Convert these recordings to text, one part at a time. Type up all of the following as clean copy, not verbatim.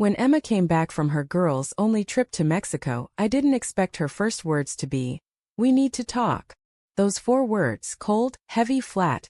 When Emma came back from her girls-only trip to Mexico, I didn't expect her first words to be, "We need to talk." Those 4 words, cold, heavy, flat,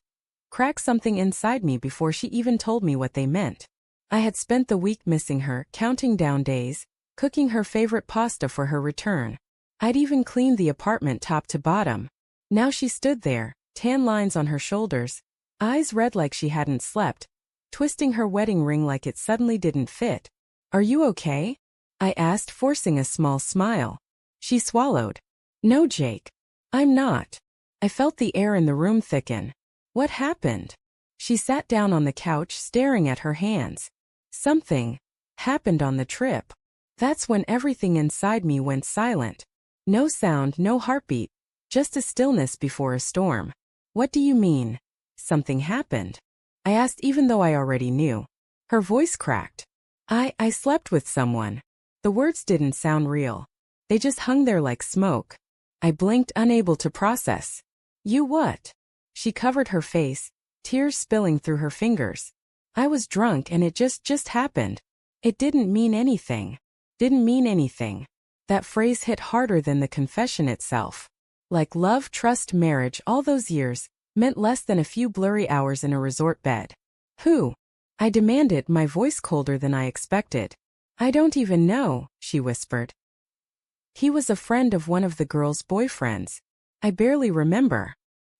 cracked something inside me before she even told me what they meant. I had spent the week missing her, counting down days, cooking her favorite pasta for her return. I'd even cleaned the apartment top to bottom. Now she stood there, tan lines on her shoulders, eyes red like she hadn't slept, twisting her wedding ring like it suddenly didn't fit. "Are you okay?" I asked, forcing a small smile. She swallowed. "No, Jake. I'm not." I felt the air in the room thicken. "What happened?" She sat down on the couch, staring at her hands. "Something happened on the trip." That's when everything inside me went silent. No sound, no heartbeat, just a stillness before a storm. "What do you mean? Something happened?" I asked, even though I already knew. Her voice cracked. I slept with someone." The words didn't sound real. They just hung there like smoke. I blinked, unable to process. "You what?" She covered her face, tears spilling through her fingers. "I was drunk and it just happened. It didn't mean anything." Didn't mean anything. That phrase hit harder than the confession itself. Like love, trust, marriage, all those years, meant less than a few blurry hours in a resort bed. "Who?" I demanded, my voice colder than I expected. "I don't even know," she whispered. "He was a friend of one of the girls' boyfriends. I barely remember."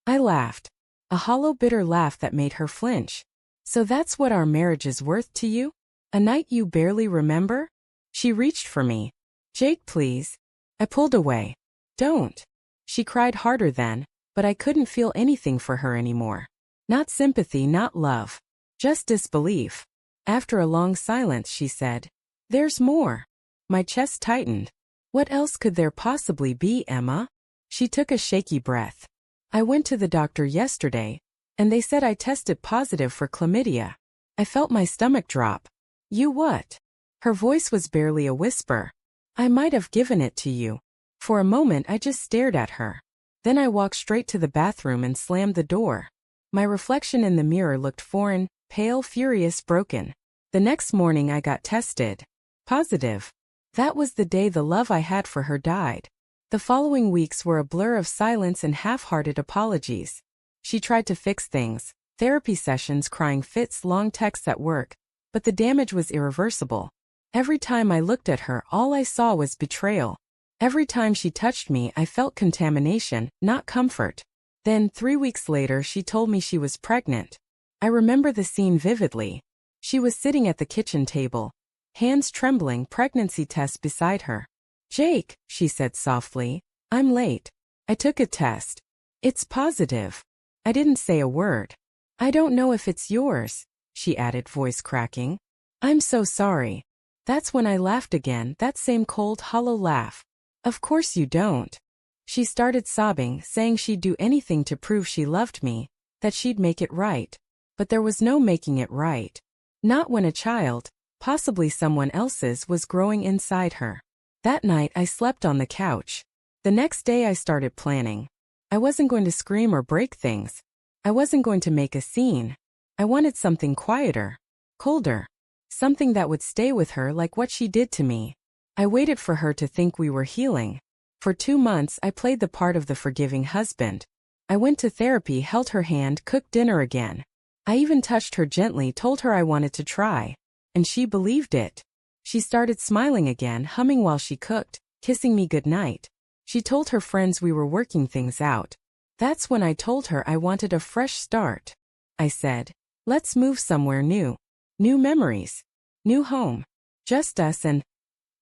I laughed. A hollow, bitter laugh that made her flinch. "So that's what our marriage is worth to you? A night you barely remember?" She reached for me. "Jake, please." I pulled away. "Don't." She cried harder then, but I couldn't feel anything for her anymore. Not sympathy, not love. Just disbelief. After a long silence, she said, "There's more." My chest tightened. "What else could there possibly be, Emma?" She took a shaky breath. "I went to the doctor yesterday, and they said I tested positive for chlamydia." I felt my stomach drop. "You what?" Her voice was barely a whisper. "I might have given it to you." For a moment I just stared at her. Then I walked straight to the bathroom and slammed the door. My reflection in the mirror looked foreign, pale, furious, broken. The next morning I got tested. Positive. That was the day the love I had for her died. The following weeks were a blur of silence and half-hearted apologies. She tried to fix things, therapy sessions, crying fits, long texts at work, but the damage was irreversible. Every time I looked at her, all I saw was betrayal. Every time she touched me, I felt contamination, not comfort. Then, 3 weeks later, she told me she was pregnant. I remember the scene vividly. She was sitting at the kitchen table, hands trembling, pregnancy test beside her. "Jake," she said softly, "I'm late. I took a test. It's positive." I didn't say a word. "I don't know if it's yours," she added, voice cracking. "I'm so sorry." That's when I laughed again, that same cold, hollow laugh. "Of course you don't." She started sobbing, saying she'd do anything to prove she loved me, that she'd make it right. But there was no making it right. Not when a child, possibly someone else's, was growing inside her. That night I slept on the couch. The next day I started planning. I wasn't going to scream or break things. I wasn't going to make a scene. I wanted something quieter, colder, something that would stay with her like what she did to me. I waited for her to think we were healing. For 2 months I played the part of the forgiving husband. I went to therapy, held her hand, cooked dinner again. I even touched her gently, told her I wanted to try. And she believed it. She started smiling again, humming while she cooked, kissing me goodnight. She told her friends we were working things out. That's when I told her I wanted a fresh start. I said, "Let's move somewhere new. New memories. New home. Just us and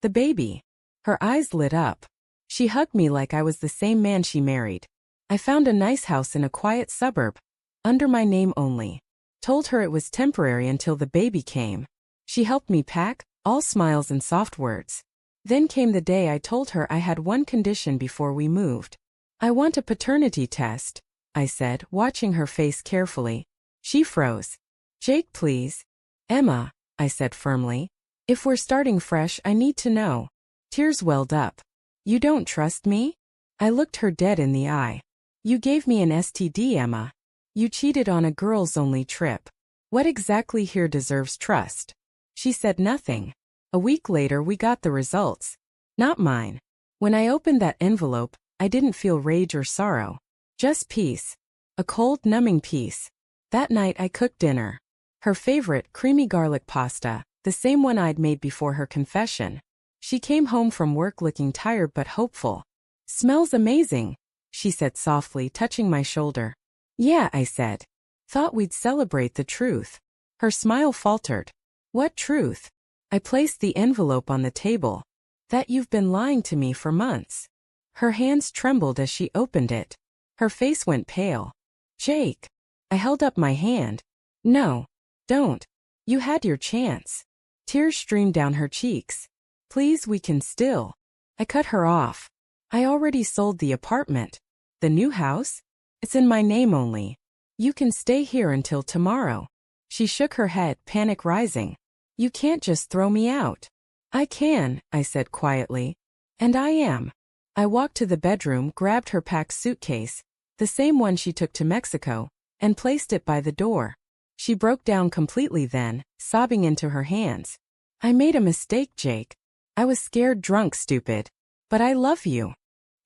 the baby." Her eyes lit up. She hugged me like I was the same man she married. I found a nice house in a quiet suburb, under my name only. Told her it was temporary until the baby came. She helped me pack, all smiles and soft words. Then came the day I told her I had one condition before we moved. "I want a paternity test," I said, watching her face carefully. She froze. "Jake, please." "Emma," I said firmly. "If we're starting fresh, I need to know." Tears welled up. "You don't trust me?" I looked her dead in the eye. "You gave me an STD, Emma. You cheated on a girls-only trip. What exactly here deserves trust?" She said nothing. A week later we got the results. Not mine. When I opened that envelope, I didn't feel rage or sorrow. Just peace. A cold, numbing peace. That night I cooked dinner. Her favorite, creamy garlic pasta, the same one I'd made before her confession. She came home from work looking tired but hopeful. "Smells amazing," she said softly, touching my shoulder. "Yeah," I said. "Thought we'd celebrate the truth." Her smile faltered. "What truth?" I placed the envelope on the table. "That you've been lying to me for months." Her hands trembled as she opened it. Her face went pale. "Jake." I held up my hand. "No. Don't. You had your chance." Tears streamed down her cheeks. "Please, we can still." I cut her off. "I already sold the apartment." "The new house?" "It's in my name only. You can stay here until tomorrow." She shook her head, panic rising. "You can't just throw me out." "I can," I said quietly. "And I am." I walked to the bedroom, grabbed her packed suitcase, the same one she took to Mexico, and placed it by the door. She broke down completely then, sobbing into her hands. "I made a mistake, Jake. I was scared drunk, stupid. But I love you."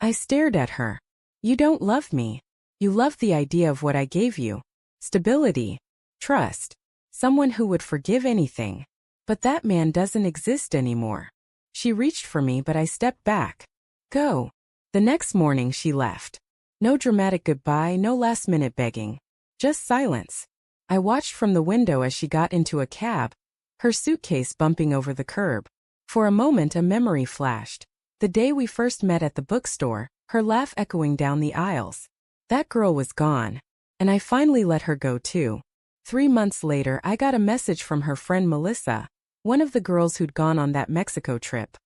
I stared at her. "You don't love me. You love the idea of what I gave you. Stability. Trust. Someone who would forgive anything. But that man doesn't exist anymore." She reached for me, but I stepped back. "Go." The next morning she left. No dramatic goodbye, no last-minute begging. Just silence. I watched from the window as she got into a cab, her suitcase bumping over the curb. For a moment a memory flashed. The day we first met at the bookstore, her laugh echoing down the aisles. That girl was gone. And I finally let her go too. 3 months later I got a message from her friend Melissa, one of the girls who'd gone on that Mexico trip.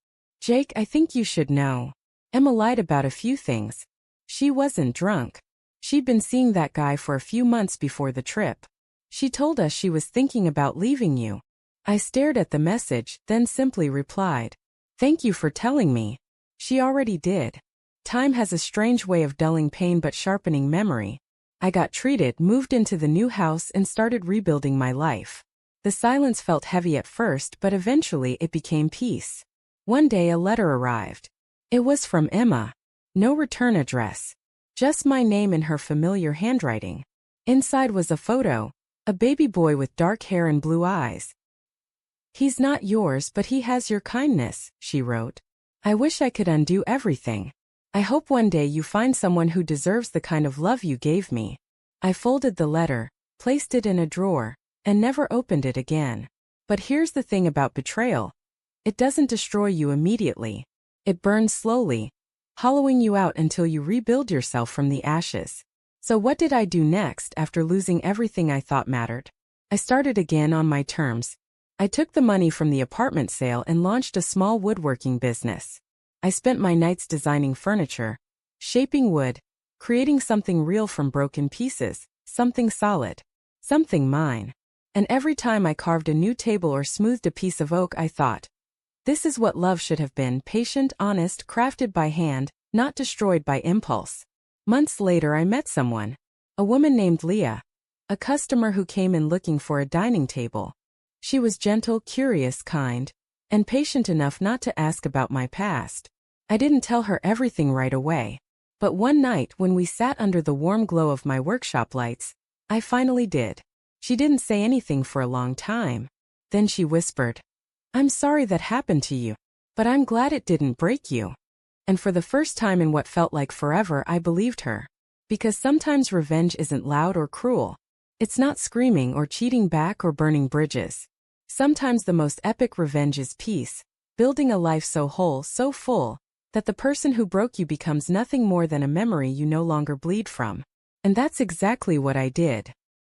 "Jake, I think you should know. Emma lied about a few things. She wasn't drunk. She'd been seeing that guy for a few months before the trip. She told us she was thinking about leaving you." I stared at the message, then simply replied, "Thank you for telling me." She already did. Time has a strange way of dulling pain but sharpening memory. I got treated, moved into the new house, and started rebuilding my life. The silence felt heavy at first, but eventually it became peace. One day a letter arrived. It was from Emma. No return address. Just my name in her familiar handwriting. Inside was a photo, a baby boy with dark hair and blue eyes. "He's not yours, but he has your kindness," she wrote. "I wish I could undo everything. I hope one day you find someone who deserves the kind of love you gave me." I folded the letter, placed it in a drawer, and never opened it again. But here's the thing about betrayal. It doesn't destroy you immediately. It burns slowly, hollowing you out until you rebuild yourself from the ashes. So what did I do next after losing everything I thought mattered? I started again on my terms. I took the money from the apartment sale and launched a small woodworking business. I spent my nights designing furniture, shaping wood, creating something real from broken pieces, something solid, something mine. And every time I carved a new table or smoothed a piece of oak, I thought, this is what love should have been: patient, honest, crafted by hand, not destroyed by impulse. Months later I met someone, a woman named Leah, a customer who came in looking for a dining table. She was gentle, curious, kind, and patient enough not to ask about my past. I didn't tell her everything right away. But one night when we sat under the warm glow of my workshop lights, I finally did. She didn't say anything for a long time. Then she whispered, "I'm sorry that happened to you, but I'm glad it didn't break you." And for the first time in what felt like forever, I believed her. Because sometimes revenge isn't loud or cruel. It's not screaming or cheating back or burning bridges. Sometimes the most epic revenge is peace, building a life so whole, so full, that the person who broke you becomes nothing more than a memory you no longer bleed from. And that's exactly what I did.